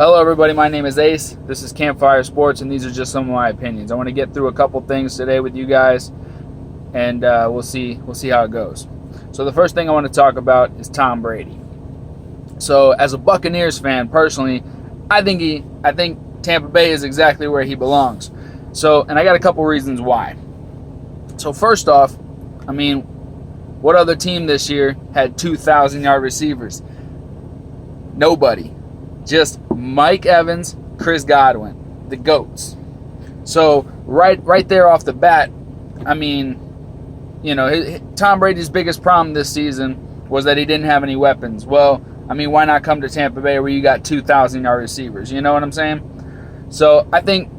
Hello everybody, my name is Ace. This is Campfire Sports, and these are just some of my opinions. I want to get through a couple things today with you guys, and we'll see how it goes. So the first thing I want to talk about is Tom Brady. So as a Buccaneers fan, personally, I think Tampa Bay is exactly where he belongs. So, and I got a couple reasons why. So first off, I mean, what other team this year had 2,000-yard receivers? Nobody. Just Mike Evans, Chris Godwin, the GOATs. So right there off the bat, I mean, you know, Tom Brady's biggest problem this season was that he didn't have any weapons. Well, I mean, why not come to Tampa Bay where you got 2,000-yard receivers? You know what I'm saying? So I think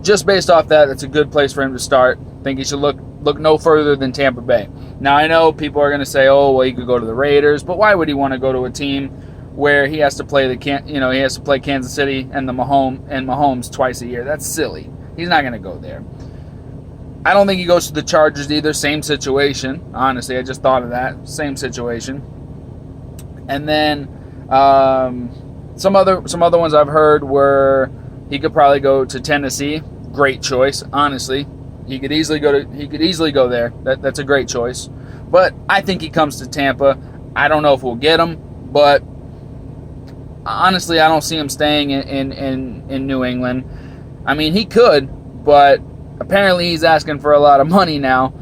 just based off that, it's a good place for him to start. I think he should look no further than Tampa Bay. Now, I know people are going to say, oh, well, he could go to the Raiders, but why would he want to go to a team where he has to play Kansas City and Mahomes twice a year? That's silly. He's not going to go there. I don't think he goes to the Chargers either. Same situation. Honestly, I just thought of that. Same situation. And then some other ones I've heard were he could probably go to Tennessee. Great choice, honestly. He could easily go there. That's a great choice. But I think he comes to Tampa. I don't know if we'll get him, but honestly, I don't see him staying in New England. I mean, he could, but apparently he's asking for a lot of money now.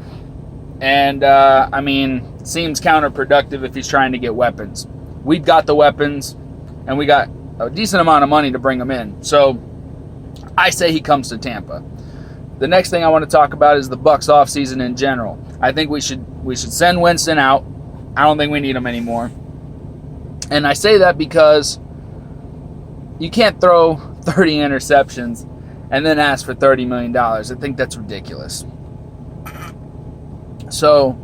And, I mean, seems counterproductive if he's trying to get weapons. We've got the weapons, and we got a decent amount of money to bring them in. So I say he comes to Tampa. The next thing I want to talk about is the Bucs offseason in general. I think we should send Winston out. I don't think we need him anymore. And I say that because you can't throw 30 interceptions and then ask for $30 million. I think that's ridiculous. So,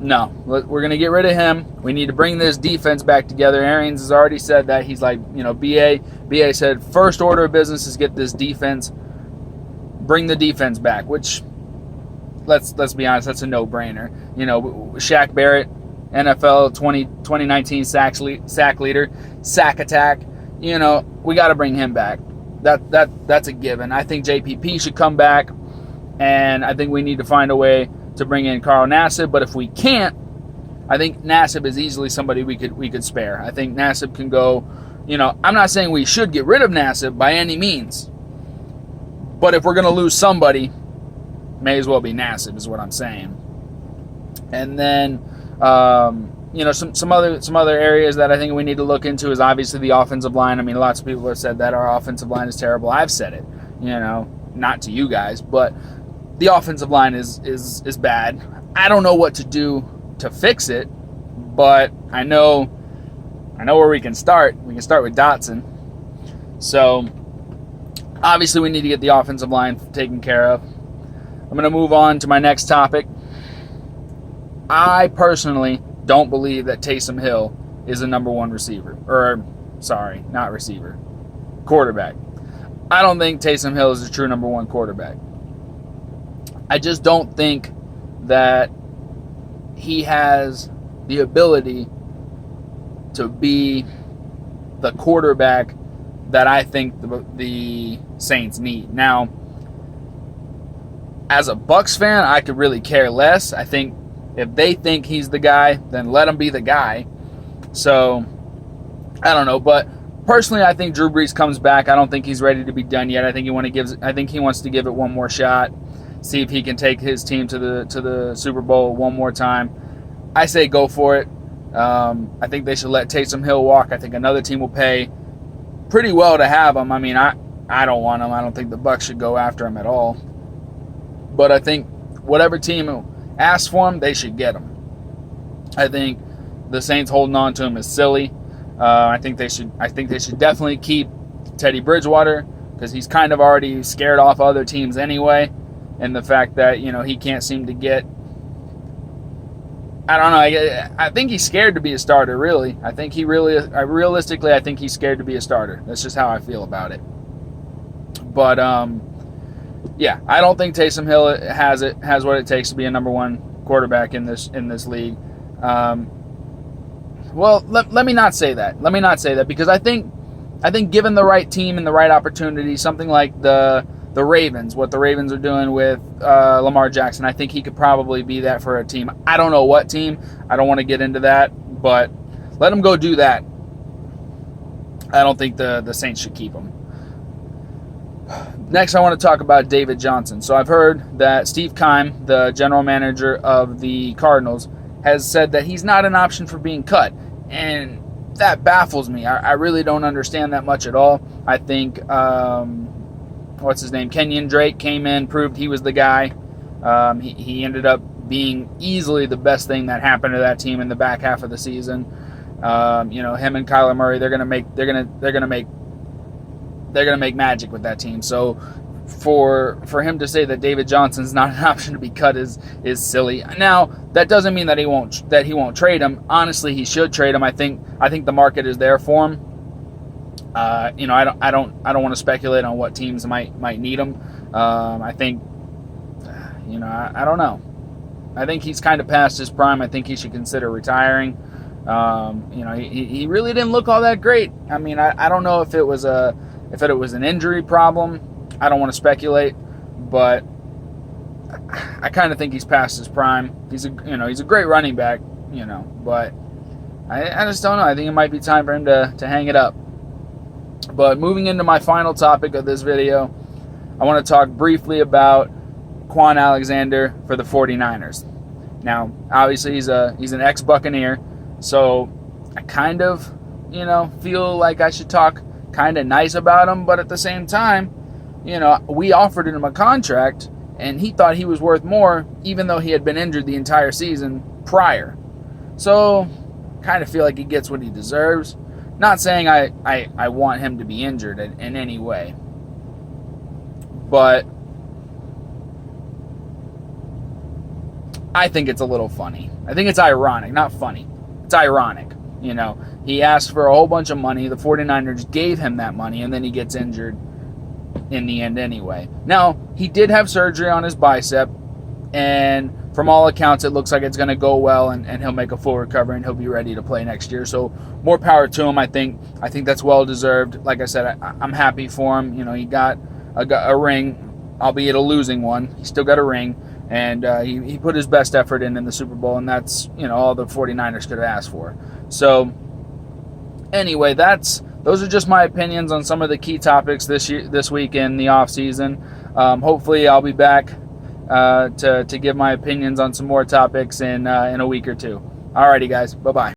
no, we're going to get rid of him. We need to bring this defense back together. Arians has already said that. He's like, you know, BA said first order of business is get this defense, bring the defense back, which, let's be honest, that's a no-brainer. You know, Shaq Barrett, NFL 2019 sack leader, sack attack. You know, we got to bring him back. That's a given. I think JPP should come back, and I think we need to find a way to bring in Carl Nassib. But if we can't, I think Nassib is easily somebody we could spare. I think Nassib can go. You know, I'm not saying we should get rid of Nassib by any means, but if we're going to lose somebody, may as well be Nassib, is what I'm saying. And then, you know, some other areas that I think we need to look into is obviously the offensive line. I mean, lots of people have said that our offensive line is terrible. I've said it, you know, not to you guys, but the offensive line is bad. I don't know what to do to fix it, but I know where we can start. We can start with Dotson. So obviously we need to get the offensive line taken care of. I'm going to move on to my next topic. I personally don't believe that Taysom Hill is a number one receiver. Quarterback. I don't think Taysom Hill is a true number one quarterback. I just don't think that he has the ability to be the quarterback that I think the Saints need. Now, as a Bucs fan, I could really care less. I think if they think he's the guy, then let him be the guy. So, I don't know. But personally, I think Drew Brees comes back. I don't think he's ready to be done yet. I think he wants to give it one more shot. See if he can take his team to the Super Bowl one more time. I say go for it. I think they should let Taysom Hill walk. I think another team will pay pretty well to have him. I mean, I don't want him. I don't think the Bucs should go after him at all. But I think whatever team asks for him, they should get him. I think the Saints holding on to him is silly. I think they should definitely keep Teddy Bridgewater because he's kind of already scared off other teams anyway. And the fact that, you know, he can't seem to get, I don't know, I think he's scared to be a starter, really. I think realistically, I think he's scared to be a starter. That's just how I feel about it. But, yeah, I don't think Taysom Hill has what it takes to be a number one quarterback in this league. Well, let me not say that. Let me not say that because I think I think given the right team and the right opportunity, something like the Ravens, what the Ravens are doing with Lamar Jackson, I think he could probably be that for a team. I don't know what team. I don't want to get into that, but let him go do that. I don't think the Saints should keep him. Next, I want to talk about David Johnson. So I've heard that Steve Keim, the general manager of the Cardinals, has said that he's not an option for being cut. And that baffles me. I really don't understand that much at all. I think, what's his name? Kenyon Drake came in, proved he was the guy. He ended up being easily the best thing that happened to that team in the back half of the season. Him and Kyler Murray, they're gonna make magic with that team. So for him to say that David Johnson's not an option to be cut is silly. Now that doesn't mean that he won't trade him. Honestly, he should trade him. I think the market is there for him. I don't want to speculate on what teams might need him. I think I don't know. I think he's kind of past his prime. I think he should consider retiring. He really didn't look all that great. I mean, I don't know if it was an injury problem. I don't want to speculate, but I kind of think he's past his prime. He's a great running back, but I just don't know. I think it might be time for him to hang it up. But moving into my final topic of this video, I want to talk briefly about Quan Alexander for the 49ers. Now, obviously he's an ex-Buccaneer, so I kind of, feel like I should talk kind of nice about him, but at the same time, we offered him a contract, and he thought he was worth more, even though he had been injured the entire season prior. So, kind of feel like he gets what he deserves. Not saying I want him to be injured in any way, but I think it's a little funny. I think it's ironic, not funny. It's ironic. He asked for a whole bunch of money. The 49ers gave him that money, and then he gets injured in the end anyway. Now, he did have surgery on his bicep, and from all accounts, it looks like it's going to go well, and he'll make a full recovery, and he'll be ready to play next year. So, more power to him, I think. I think that's well-deserved. Like I said, I'm happy for him. He got a ring, albeit a losing one. He still got a ring, and he put his best effort in the Super Bowl, and that's, all the 49ers could have asked for. So, anyway, those are just my opinions on some of the key topics this week in the off season. Hopefully, I'll be back to give my opinions on some more topics in a week or two. Alrighty, guys. Bye bye.